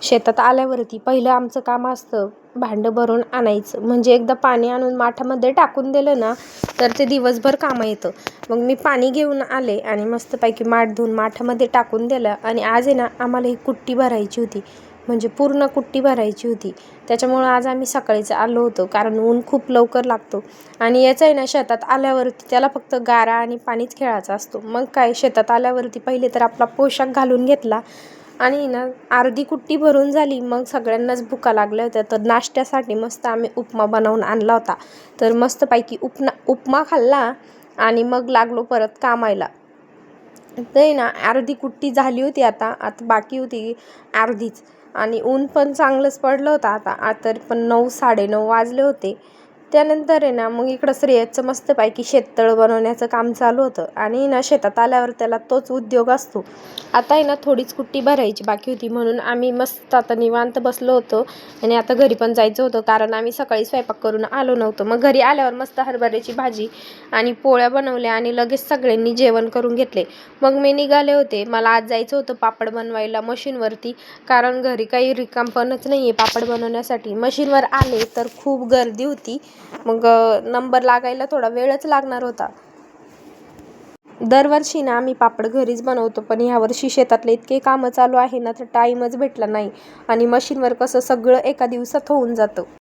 शेतात आल्यावरती पहिलं आमचं काम असतं भांडं भरून आणायचं. म्हणजे एकदा पाणी आणून माठामध्ये टाकून दिलं ना तर ते दिवसभर कामं येतं. मग मी पाणी घेऊन आले आणि मस्तपैकी माठ धुवून माठामध्ये टाकून दिलं. आणि आज आहे ना आम्हाला ही कुट्टी भरायची होती, म्हणजे पूर्ण कुट्टी भरायची होती. त्याच्यामुळं आज आम्ही सकाळीच आलो होतो, कारण ऊन खूप लवकर लागतो. आणि याचं आहे ना शेतात आल्यावरती त्याला फक्त गारा आणि पाणीच खेळायचा असतो. मग काय, शेतात आल्यावरती पहिले तर आपला पोशाख घालून घेतला आणि ना अर्धी कुट्टी भरून झाली. मग सगळ्यांनाच भुका लागल्या होत्या, तर नाश्त्यासाठी मस्त आम्ही उपमा बनवून आणला होता. तर मस्तपैकी उपमा खाल्ला आणि मग लागलो परत कामायला. ते ना अर्धी कुट्टी झाली होती, आता बाकी होती अर्धीच. आणि ऊन पण चांगलंच पडलं होतं. आता तर पण 9-9:30 वाजले होते. त्यानंतर आहे ना मग इकडं श्रेयसचं मस्तपैकी शेततळं बनवण्याचं काम चालू होतं. आणि ना शेतात आल्यावर त्याला तोच उद्योग असतो. आता आहे ना थोडीच कुट्टी भरायची बाकी होती, म्हणून आम्ही मस्त आता निवांत बसलो होतो. आणि आता घरी पण जायचं होतं, कारण आम्ही सकाळी स्वयंपाक करून आलो नव्हतो. मग घरी आल्यावर मस्त हरभऱ्याची भाजी आणि पोळ्या बनवल्या आणि लगेच सगळ्यांनी जेवण करून घेतले. मग मी निघाले होते. मला आज जायचं होतं पापड बनवायला मशीनवरती, कारण घरी काही रिकामपणच नाही आहे पापड बनवण्यासाठी. मशीनवर आले तर खूप गर्दी होती. मग नंबर लागायला थोडा वेळच लागणार होता. दरवर्षी ना आम्ही पापड घरीच बनवतो, पण ह्यावर्षी शेतातले इतके कामं चालू आहे ना तर टाईमच भेटला नाही. आणि मशीनवर कसं सगळं एका दिवसात होऊन जातं.